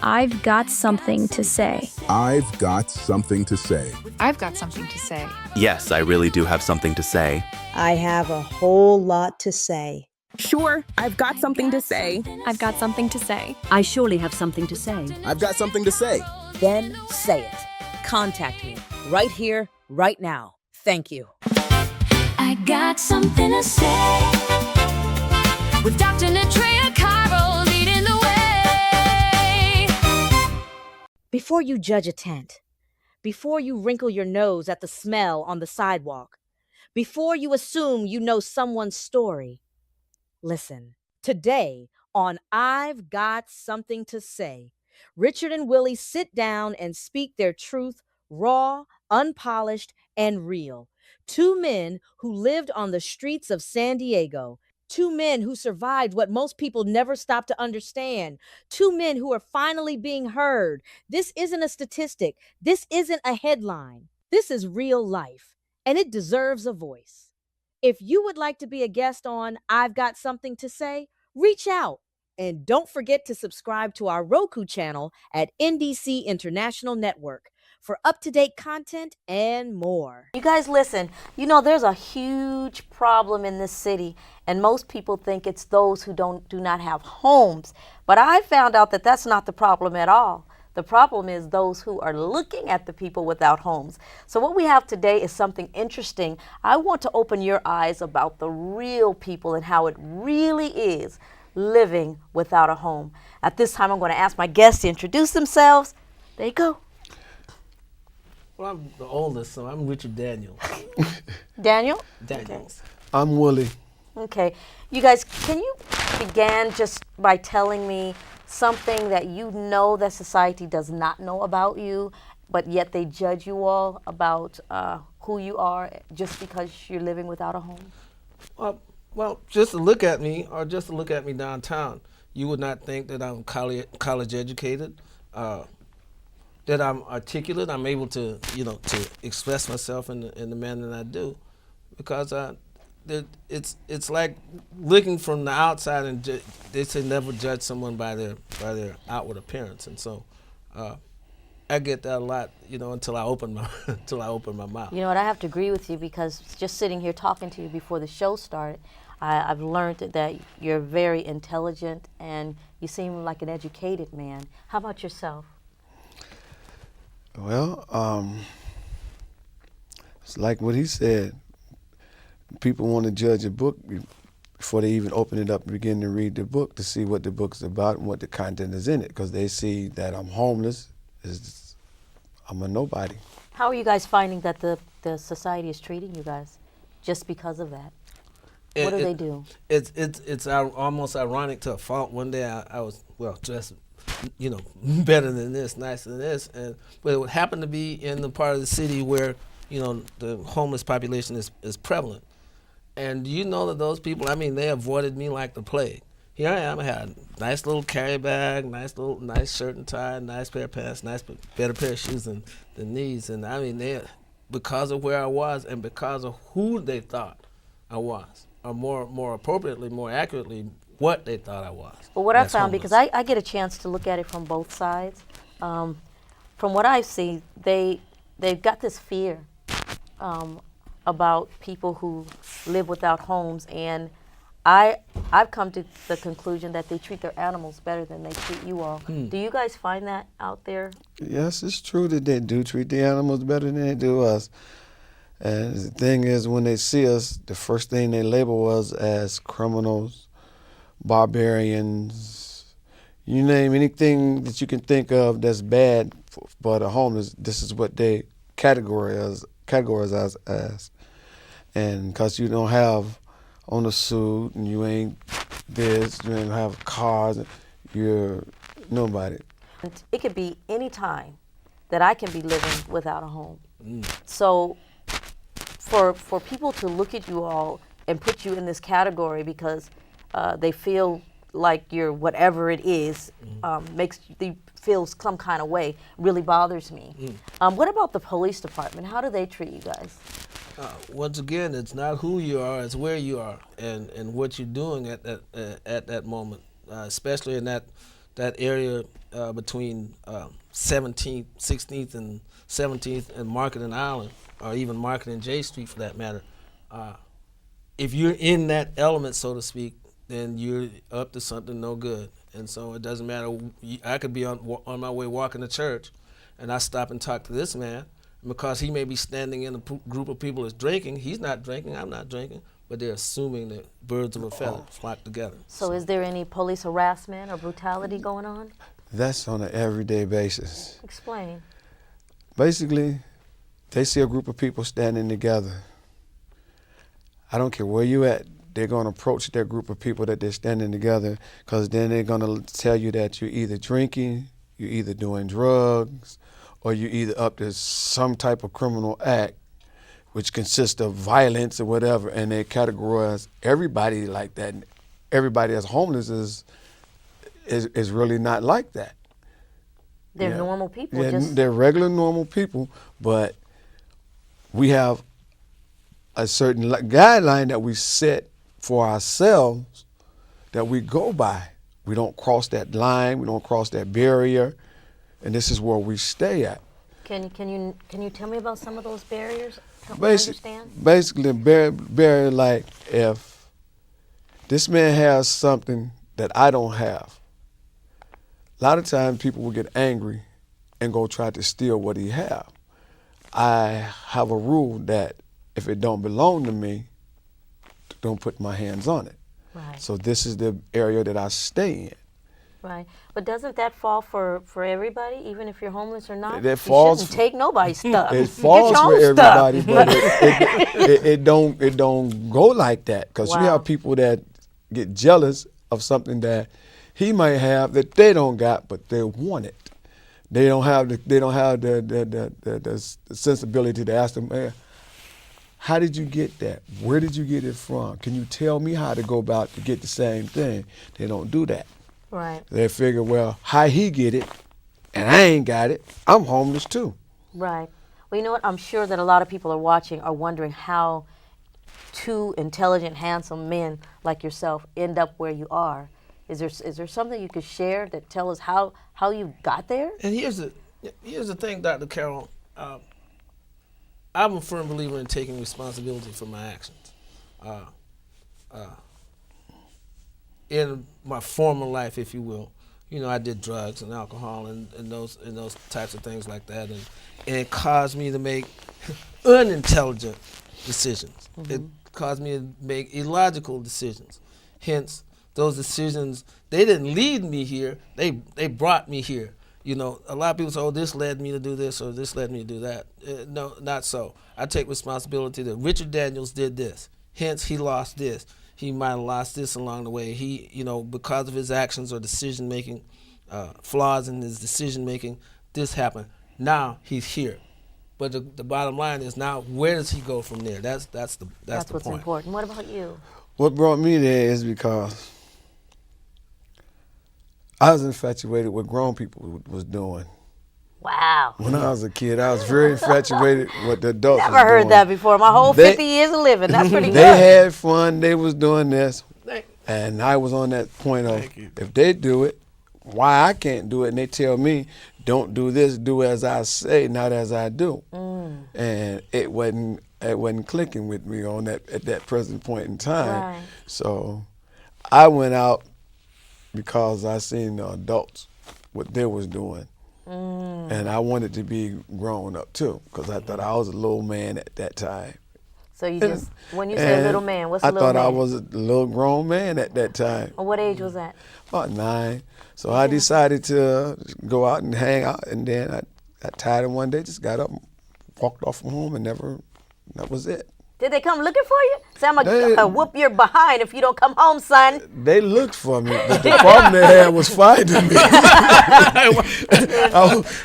I've got something to say. I've got something to say. I've got something to say. Yes, I really do have something to say. I have a whole lot to say. Sure, I've got something to say. I've got something to say. I surely have something to say. I've got something to say. Then say it. Contact me right here, right now. Thank you. I got something to say. With Dr. Natrea Cairo leading the way. Before you judge a tent, before you wrinkle your nose at the smell on the sidewalk, before you assume you know someone's story, listen. Today on I've Got Something to Say, Richard and Willie sit down and speak their truth, raw, unpolished, and real. Two men who lived on the streets of San Diego. Two men who survived what most people never stop to understand. Two men who are finally being heard. This isn't a statistic. This isn't a headline. This is real life, and it deserves a voice. If you would like to be a guest on I've Got Something to Say, reach out. And don't forget to subscribe to our Roku channel at NDC International Network for up-to-date content and more. You guys listen, you know there's a huge problem in this city, and most people think it's those who do not have homes. But I found out that that's not the problem at all. The problem is those who are looking at the people without homes. So what we have today is something interesting. I want to open your eyes about the real people and how it really is living without a home. At this time, I'm going to ask my guests to introduce themselves. There you go. Well, I'm the oldest, so I'm Richard Daniels. Daniel? Daniels. Okay. I'm Willie. Okay. You guys, can you begin just by telling me something that you know that society does not know about you, but yet they judge you all about who you are just because you're living without a home? Well, just to look at me, or just to look at me downtown, you would not think that I'm college educated, that I'm articulate. I'm able to, to express myself in the manner that I do, because it's like looking from the outside, and they say never judge someone by their outward appearance, and so I get that a lot, until I open my mouth. You know what? I have to agree with you, because just sitting here talking to you before the show started, I've learned that you're very intelligent and you seem like an educated man. How about yourself? Well, it's like what he said. People want to judge a book before they even open it up and begin to read the book to see what the book's about and what the content is in it, because they see that I'm homeless, I'm a nobody. How are you guys finding that the society is treating you guys just because of that? What do they do? It's almost ironic to a fault. One day I was dressed, better than this, nicer than this, but it happened to be in the part of the city where the homeless population is prevalent. And you know that those people, they avoided me like the plague. Here I am, I had a nice little carry bag, nice shirt and tie, nice pair of pants, better pair of shoes than these. And they, because of where I was and because of who they thought I was, or more appropriately, more accurately, what they thought I was. Well, what I found, because I get a chance to look at it from both sides, from what I see, they've got this fear about people who live without homes, and I've come to the conclusion that they treat their animals better than they treat you all. Do you guys find that out there? Yes, it's true that they do treat the animals better than they do us. And the thing is, when they see us, the first thing they label us as criminals, barbarians, you name anything that you can think of that's bad for the homeless, this is what they categorize us as. And because you don't have on a suit and you ain't this, you ain't have cars, you're nobody. It could be any time that I can be living without a home. So for people to look at you all and put you in this category because they feel like you're whatever it is, makes you feel some kind of way, really bothers me. What about the police department? How do they treat you guys? once again, it's not who you are, it's where you are and what you're doing at that moment, especially in that area between 17th, 16th, and 17th and Market and Island, or even Market and J Street for that matter. If you're in that element, so to speak, then you're up to something no good. And so it doesn't matter. I could be on my way walking to church, and I stop and talk to this man, because he may be standing in a group of people that's drinking. He's not drinking, I'm not drinking, but they're assuming that birds of a feather flock together. So is there any police harassment or brutality going on? That's on an everyday basis. Explain. Basically, they see a group of people standing together. I don't care where you at, they're going to approach that group of people that they're standing together, because then they're going to tell you that you're either drinking, you're either doing drugs, or you're either up to some type of criminal act, which consists of violence or whatever, and they categorize everybody like that. And everybody that's homeless is really not like that. They're normal people. Yeah, they're regular normal people, but we have a certain guideline that we set for ourselves that we go by. We don't cross that line, we don't cross that barrier, and this is where we stay at. Can you tell me about some of those barriers? Basically, barrier like if this man has something that I don't have, a lot of times people will get angry and go try to steal what he have. I have a rule that if it don't belong to me, don't put my hands on it. Right. So this is the area that I stay in. Right, but doesn't that fall for everybody, even if you're homeless or not? It falls. You shouldn't take nobody's stuff. It falls for everybody, stuff. but it don't go like that, because you have people that get jealous of something that he might have that they don't got, but they want it. They don't have the sensibility to ask them, man, how did you get that? Where did you get it from? Can you tell me how to go about to get the same thing? They don't do that. Right. They figure, well, how he get it, and I ain't got it, I'm homeless too. Right. Well, you know what? I'm sure that a lot of people are watching are wondering how two intelligent, handsome men like yourself end up where you are. Is there something you could share that tell us how you got there? And here's the thing, Dr. Carroll. I'm a firm believer in taking responsibility for my actions. In my former life, if you will, I did drugs and alcohol and those types of things like that, and it caused me to make unintelligent decisions. Mm-hmm. It caused me to make illogical decisions. Hence, those decisions, they didn't lead me here, they brought me here. A lot of people say, oh, this led me to do this or this led me to do that. No, not so. I take responsibility that Richard Daniels did this. Hence, he lost this. He might have lost this along the way. He, because of his actions or decision-making, flaws in his decision-making, this happened. Now he's here. But the bottom line is now, where does he go from there? That's the what's point. Important. What about you? What brought me there is because I was infatuated with what grown people was doing. Wow. When I was a kid, I was very infatuated with what the adults Never was doing. heard that before. My whole 50 years of living. That's pretty good. They had fun. They was doing this. And I was on that point of, if they do it, why I can't do it? And they tell me, don't do this, do as I say, not as I do. Mm. And it wasn't clicking with me at that present point in time. Right. So I went out because I seen the adults, what they was doing. Mm. And I wanted to be grown up too, because I thought I was a little man at that time. So you just, when you say little man, what's a little man? I thought I was a little grown man at that time. Well, what age was that? About 9. So I decided to go out and hang out, and then I got tired of one day, just got up, walked off from home, and that was it. Did they come looking for you? Say, I'm going to whoop your behind if you don't come home, son. They looked for me, but the problem they had was finding me. I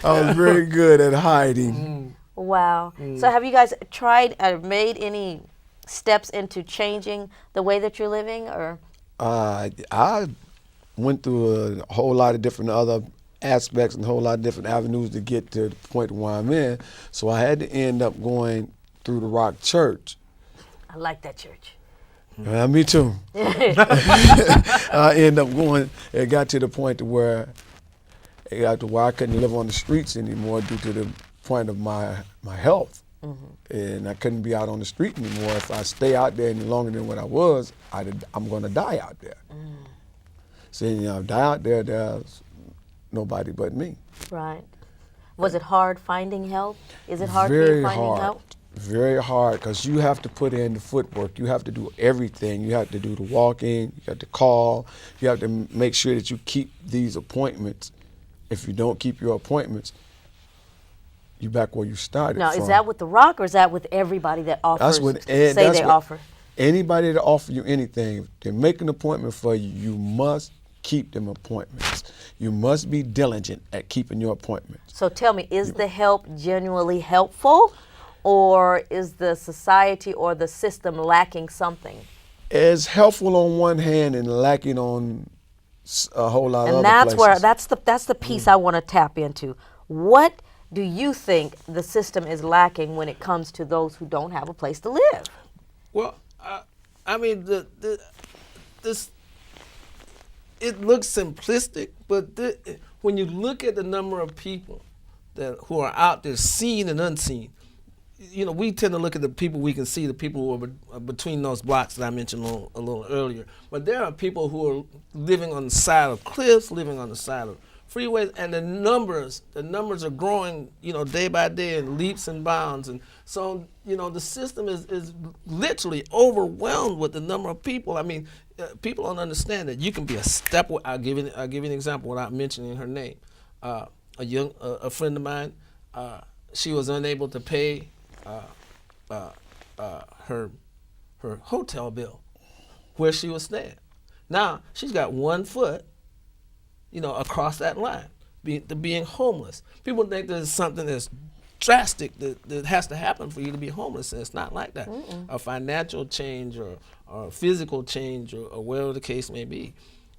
was very good at hiding. Wow. So have you guys tried or made any steps into changing the way that you're living? Or I went through a whole lot of different other aspects and a whole lot of different avenues to get to the point where I'm in. So I had to end up going through the Rock Church. I like that church. Me too. I ended up going. It got to the point to where I couldn't live on the streets anymore due to the point of my health, and I couldn't be out on the street anymore. If I stay out there any longer than what I was, I'm going to die out there. So die out there. There's nobody but me. Right. Was it hard finding help? Is it hard Very for you finding hard. help? Very hard, because you have to put in the footwork. You have to do everything. You have to do the walk-in. You have to call. You have to make sure that you keep these appointments. If you don't keep your appointments, you're back where you started Now, from. is that with the Rock, or is that with everybody that offers? Offer. Anybody that offer you anything, if they make an appointment for you, you must keep them appointments. You must be diligent at keeping your appointments. So tell me, is the help genuinely helpful, or is the society or the system lacking something? It's helpful on one hand and lacking on a whole lot of other places. That's the piece I want to tap into. What do you think the system is lacking when it comes to those who don't have a place to live? Well, I mean, this it looks simplistic, but when you look at the number of people who are out there, seen and unseen, we tend to look at the people we can see, the people who are between those blocks that I mentioned a little earlier. But there are people who are living on the side of cliffs, living on the side of freeways, and the numbers are growing, day by day in leaps and bounds. And so, the system is literally overwhelmed with the number of people. I mean, people don't understand that you can be a step away. I'll give you an example without mentioning her name. A friend of mine, she was unable to pay her hotel bill where she was staying. Now she's got 1 foot, across that line, being homeless. People think there's something that's drastic that has to happen for you to be homeless, and it's not like that. A financial change or a physical change or whatever the case may be.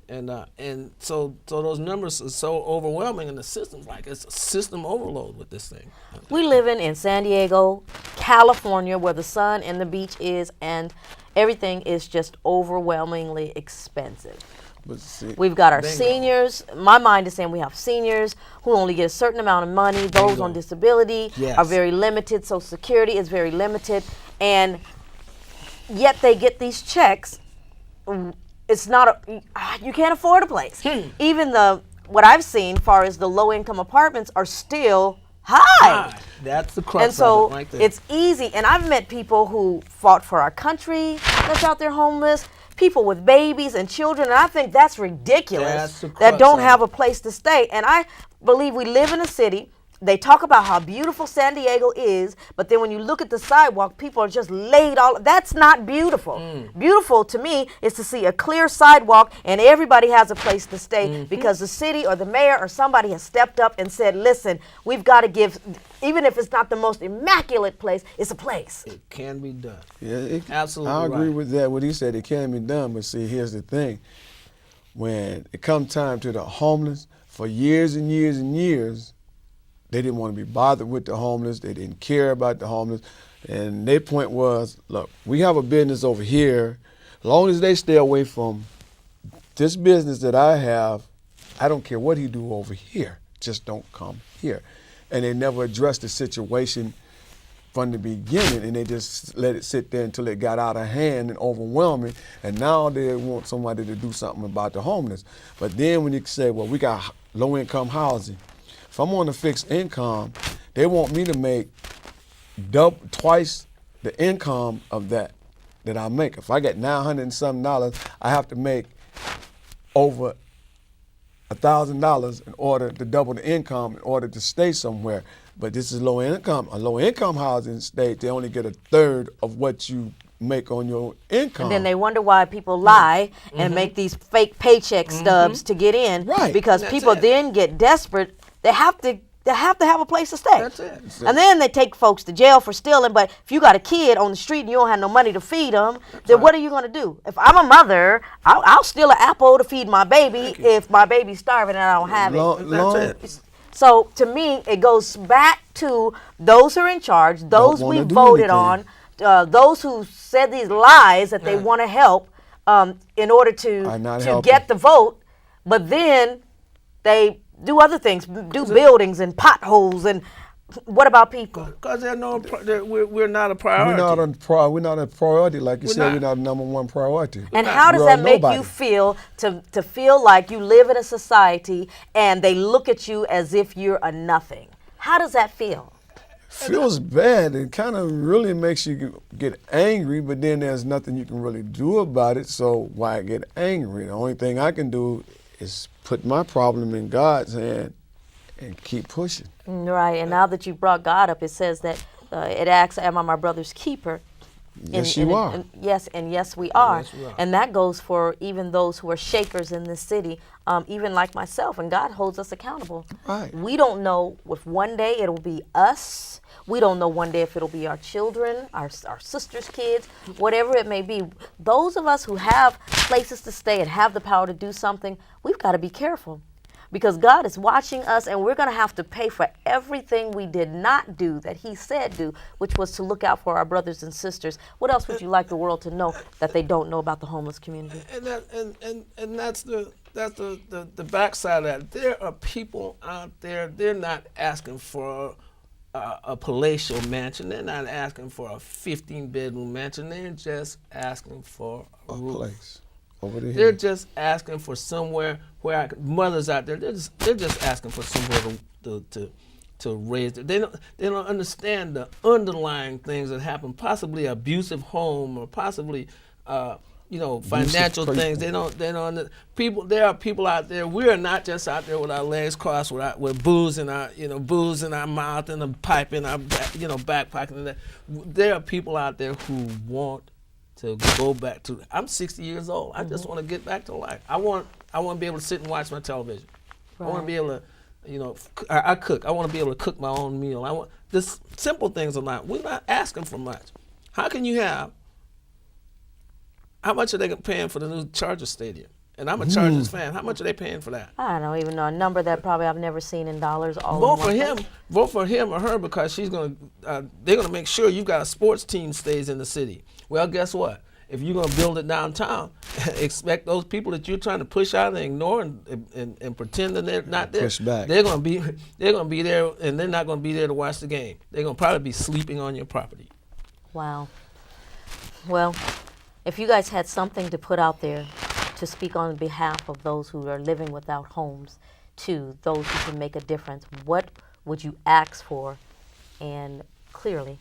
And so those numbers are so overwhelming, and the system's like it's a system overload with this thing. We living in San Diego, California, where the sun and the beach is, and everything is just overwhelmingly expensive. We've got our seniors. My mind is saying we have seniors who only get a certain amount of money. Those on disability are very limited. Social Security is very limited, and yet they get these checks. It's not you can't afford a place. Even what I've seen, far as the low-income apartments, are still high. That's the crux and so of it right there. It's easy. And I've met people who fought for our country that's out there homeless. People with babies and children, and I think that's ridiculous that don't have a place to stay. And I believe we live in a city. They talk about how beautiful San Diego is, but then when you look at the sidewalk, people are just laid all. That's not beautiful. Beautiful to me is to see a clear sidewalk and everybody has a place to stay because the city or the mayor or somebody has stepped up and said, listen, we've got to give, even if it's not the most immaculate place, it's a place. It can be done. Yeah, absolutely. I agree with that. What he said, it can be done, but see, here's the thing. When it comes time to the homeless, for years and years and years, they didn't want to be bothered with the homeless. They didn't care about the homeless. And their point was, look, we have a business over here. As long as they stay away from this business that I have, I don't care what he do over here. Just don't come here. And they never addressed the situation from the beginning, and they just let it sit there until it got out of hand and overwhelming. And now they want somebody to do something about the homeless. But then when you say, well, we got low-income housing, if I'm on a fixed income, they want me to make twice the income of that I make. If I get $900 and something, I have to make over $1,000 in order to double the income in order to stay somewhere. But this is low income. A low income housing state, they only get a third of what you make on your income. And then they wonder why people lie and make these fake paycheck stubs to get in. Right. Because people then get desperate. They have to have a place to stay. That's it. And then they take folks to jail for stealing. But if you got a kid on the street and you don't have no money to feed them, then what are you going to do? If I'm a mother, I'll steal an apple to feed my baby if my baby's starving and I don't have it. That's it. So to me, it goes back to those who are in charge, those we voted on, those who said these lies that they want to help in order to get the vote, but then they do other things, do buildings and potholes, and what about people? Because we're not a priority. We're not a priority, like you said. We're not the number one priority. And how does that make you feel to feel like you live in a society and they look at you as if you're a nothing? How does that feel? Feels bad. It kind of really makes you get angry, but then there's nothing you can really do about it, so why get angry? The only thing I can do is put my problem in God's hand and keep pushing. Right, and now that you brought God up, it says that it asks, am I my brother's keeper? Yes, you are. Yes, and yes, we are. Yes, we are. And that goes for even those who are shakers in this city, even like myself, and God holds us accountable. Right. We don't know if one day it'll be us. We don't know one day if it'll be our children, our sisters' kids, whatever it may be. Those of us who have places to stay and have the power to do something, we've got to be careful. Because God is watching us, and we're going to have to pay for everything we did not do that He said do, which was to look out for our brothers and sisters. What else would you like the world to know that they don't know about the homeless community? And that's the backside of that. There are people out there. They're not asking for a palatial mansion. They're not asking for a 15-bedroom mansion. They're just asking for a place. They're just asking for somewhere where mothers out there. They're just asking for somewhere to raise. They don't understand the underlying things that happen. Possibly abusive home, or possibly financial things. They don't. People. There are people out there. We are not just out there with our legs crossed, with booze in our mouth and a pipe in our back pocket. There are people out there who want to go back to. I'm 60 years old. I just want to get back to life. I want to be able to sit and watch my television. Right. I want to be able to, I cook. I want to be able to cook my own meal. I want this simple things a lot. We're not asking for much. How can you have? How much are they paying for the new Chargers stadium? And I'm a Chargers fan. How much are they paying for that? I don't even know a number that probably I've never seen in dollars. Vote for him or her, because they're gonna make sure you've got a sports team stays in the city. Well, guess what? If you're gonna build it downtown, expect those people that you're trying to push out and ignore and pretend that they're not there. Push back. They're gonna be there, and they're not gonna be there to watch the game. They're gonna probably be sleeping on your property. Wow. Well, if you guys had something to put out there to speak on behalf of those who are living without homes, to those who can make a difference, what would you ask for? And clearly,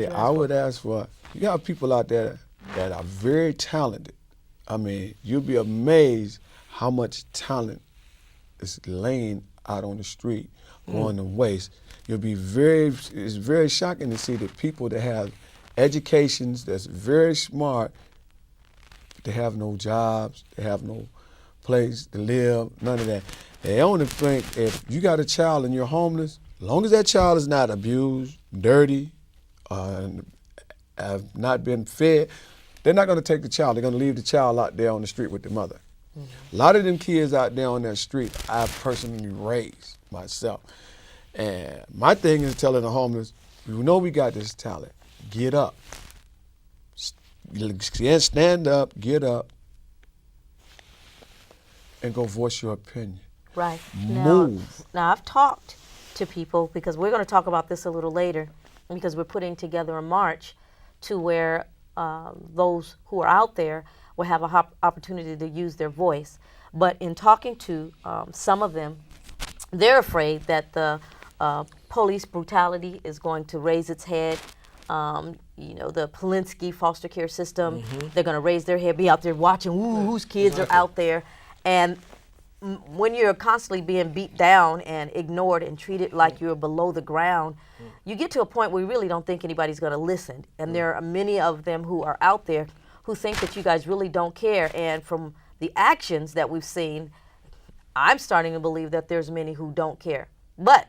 I would ask for, you got people out there that are very talented. I mean, you'll be amazed how much talent is laying out on the street, going to waste. It's very shocking to see the people that have educations, that's very smart, they have no jobs, they have no place to live, none of that. They only think if you got a child and you're homeless, as long as that child is not abused, dirty, have not been fed, they're not going to take the child. They're going to leave the child out there on the street with the mother. A lot of them kids out there on that street, I've personally raised myself. And my thing is telling the homeless, you know we got this talent. Get up. Stand up, get up, and go voice your opinion. Right. Move. Now, I've talked to people, because we're going to talk about this a little later, because we're putting together a march to where those who are out there will have an opportunity to use their voice. But in talking to some of them, they're afraid that the police brutality is going to raise its head. The Polinsky foster care system, they're going to raise their head, be out there watching whose kids are out there. And when you're constantly being beat down and ignored and treated like you're below the ground, you get to a point where you really don't think anybody's going to listen. And there are many of them who are out there who think that you guys really don't care. And from the actions that we've seen, I'm starting to believe that there's many who don't care. But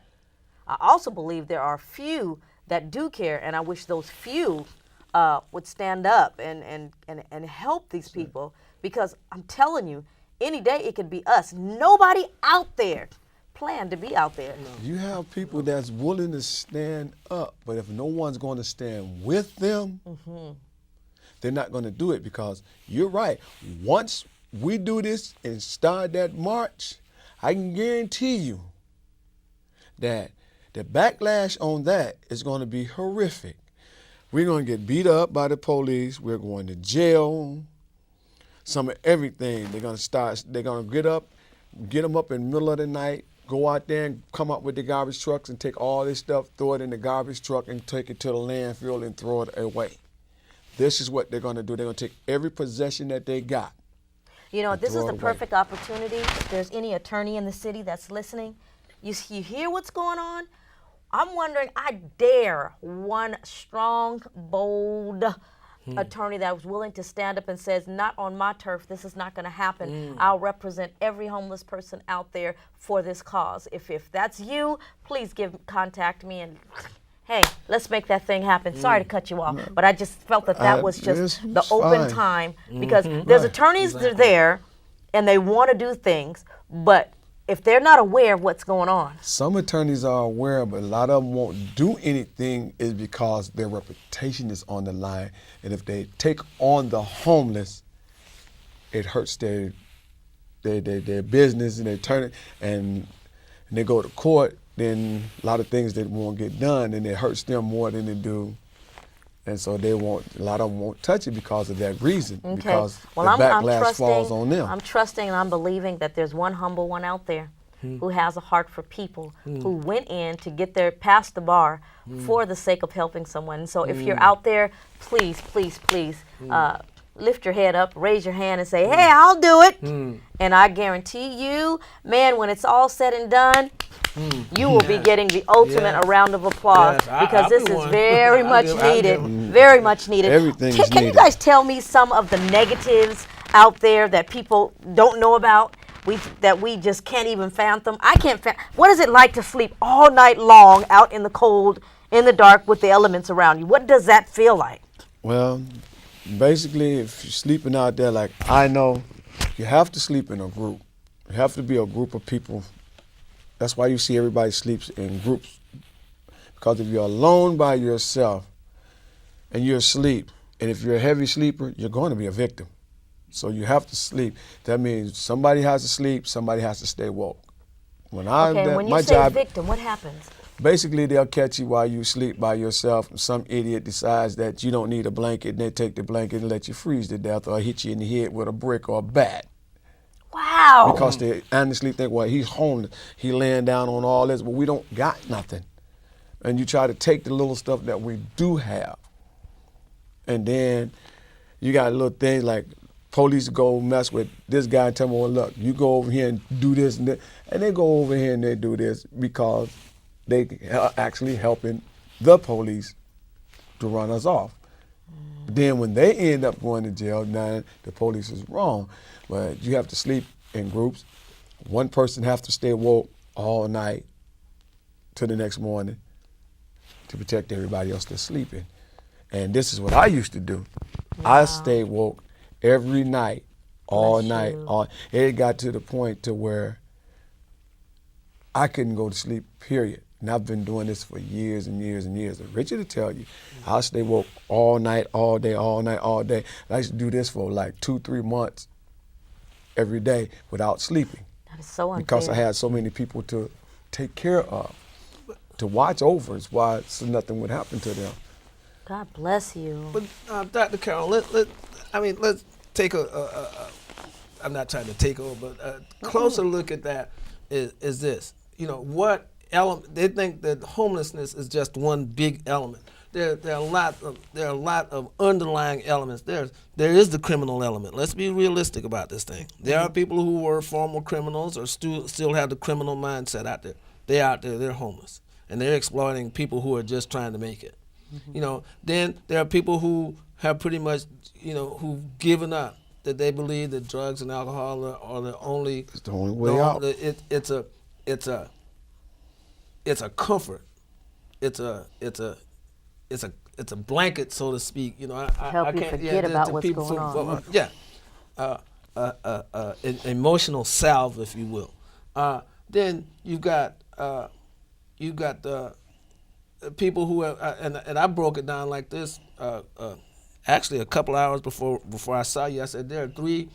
I also believe there are few that do care, and I wish those few would stand up and help these people, because I'm telling you, any day it could be us. Nobody out there plan to be out there. You have people that's willing to stand up, but if no one's going to stand with them, they're not going to do it, because you're right. Once we do this and start that march, I can guarantee you that the backlash on that is going to be horrific. We're going to get beat up by the police. We're going to jail. Some of everything. They're going to get them up in the middle of the night, go out there and come up with the garbage trucks and take all this stuff, throw it in the garbage truck and take it to the landfill and throw it away. This is what they're going to do. They're going to take every possession that they got. You know, this is the perfect opportunity. If there's any attorney in the city that's listening, you hear what's going on? I'm wondering, I dare one strong, bold attorney that was willing to stand up and says, not on my turf, this is not going to happen. I'll represent every homeless person out there for this cause. If that's you, please contact me and hey, let's make that thing happen. Sorry to cut you off, but I just felt that was just the open time, because there's attorneys that are there and they want to do things, but if they're not aware of what's going on. Some attorneys are aware, but a lot of them won't do anything is because their reputation is on the line. And if they take on the homeless, it hurts their business, and they turn it and they go to court, then a lot of things that won't get done, and it hurts them more than it do. And so a lot of them won't touch it because of that reason, because the backlash falls on them. I'm trusting and I'm believing that there's one humble one out there who has a heart for people, who went in to get there past the bar for the sake of helping someone. So if you're out there, please, please, please, lift your head up, raise your hand and say, hey, I'll do it. And I guarantee you, man, when it's all said and done, you will be getting the ultimate round of applause, because this is very much needed, very much needed. Everything is needed. Can you guys tell me some of the negatives out there that people don't know about, that we just can't even fathom? I can't fathom. What is it like to sleep all night long out in the cold, in the dark, with the elements around you? What does that feel like? Well, basically, if you're sleeping out there, like I know, you have to sleep in a group. You have to be a group of people. That's why you see everybody sleeps in groups. Because if you're alone by yourself and you're asleep, and if you're a heavy sleeper, you're going to be a victim. So you have to sleep. That means somebody has to sleep, somebody has to stay woke. When you say victim, what happens? Basically, they'll catch you while you sleep by yourself. Some idiot decides that you don't need a blanket, and they take the blanket and let you freeze to death, or hit you in the head with a brick or a bat. Wow. Because they honestly think, well, he's homeless. He laying down on all this, but we don't got nothing. And you try to take the little stuff that we do have. And then you got little things like police go mess with this guy and tell him, well, look, you go over here and do this and that. And they go over here and they do this because they are actually helping the police to run us off. Then when they end up going to jail, now the police is wrong. But you have to sleep in groups. One person has to stay woke all night to the next morning to protect everybody else that's sleeping. And this is what I used to do. Wow. I stayed woke every night, all night. It got to the point to where I couldn't go to sleep, period. And I've been doing this for years and years and years. And Richard will tell you, I'll stay woke all night, all day, all night, all day. I used to do this for like 2-3 months every day without sleeping. That is so unfair. Because I had so many people to take care of, to watch over, is why so nothing would happen to them. God bless you. But Dr. Carroll, let's take I'm not trying to take over, but a closer look at that is this. You know, what element, they think that homelessness is just one big element. There are a lot of underlying elements. There is the criminal element. Let's be realistic about this thing. There are people who were former criminals or still have the criminal mindset out there. They're out there, they're homeless, and they're exploiting people who are just trying to make it. You know, then there are people who have pretty much, who've given up, that they believe that drugs and alcohol are the only. It's the only way out. It's a comfort. It's a blanket, so to speak. Help you forget about what's going on. An emotional salve, if you will. Then you've got the people who are, and I broke it down like this. Actually, a couple hours before I saw you, I said there are three,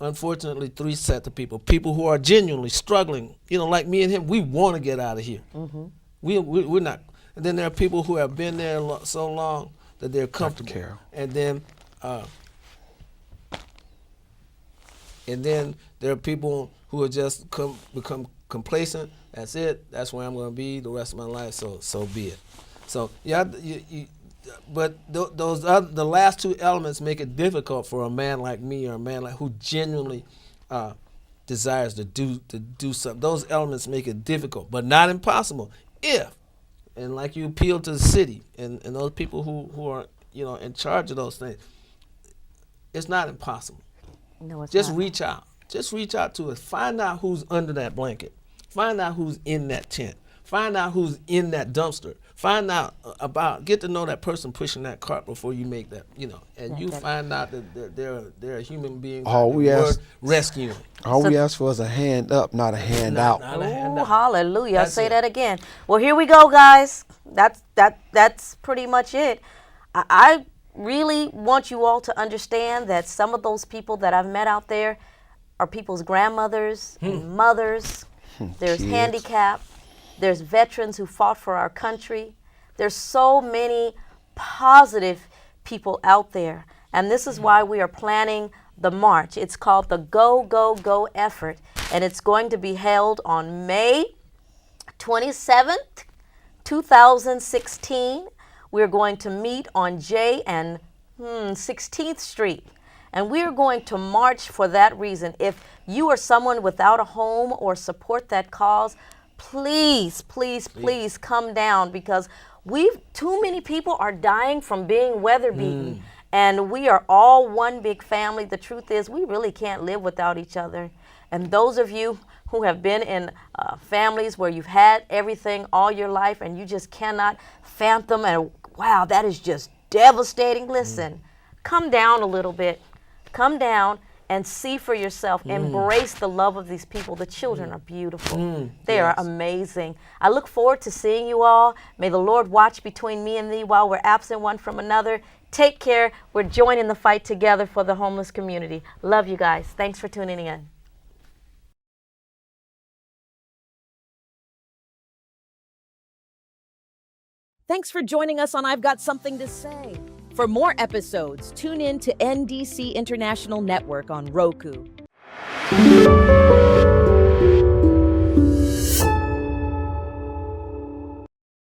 unfortunately, three sets of people. People who are genuinely struggling, like me and him. We want to get out of here. Mm-hmm. We're not. And then there are people who have been there so long that they're comfortable. And then there are people who are just become complacent. That's it. That's where I'm going to be the rest of my life. So be it. So yeah, but the last two elements make it difficult for a man like me or a man who genuinely desires to do something. Those elements make it difficult, but not impossible. And like you appeal to the city and those people who are in charge of those things, it's not impossible. No, it's Just not. reach out. Just reach out to us. Find out who's under that blanket. Find out who's in that tent. Find out who's in that dumpster. Find out get to know that person pushing that cart before you make that, and you find out that they're a human being worth rescuing. All we ask for is a hand up, not a hand out. Ooh, hallelujah. I'll say that again. Well, here we go, guys. That's pretty much it. I really want you all to understand that some of those people that I've met out there are people's grandmothers and mothers. There's handicapped. There's veterans who fought for our country. There's so many positive people out there. And this is why we are planning the march. It's called the Go, Go, Go effort. And it's going to be held on May 27th, 2016. We're going to meet on J and 16th Street. And we're going to march for that reason. If you are someone without a home or support that cause, please come down, because too many people are dying from being weather beaten. And we are all one big family. The truth is, we really can't live without each other. And those of you who have been in families where you've had everything all your life and you just cannot fathom, and wow, that is just devastating. Listen, come down a little bit. Come down and see for yourself. Embrace the love of these people. The children are beautiful. They are amazing. I look forward to seeing you all. May the Lord watch between me and thee while we're absent one from another. Take care. We're joining the fight together for the homeless community. Love you guys. Thanks for tuning in. Thanks for joining us on I've Got Something to Say. For more episodes, tune in to NDC International Network on Roku.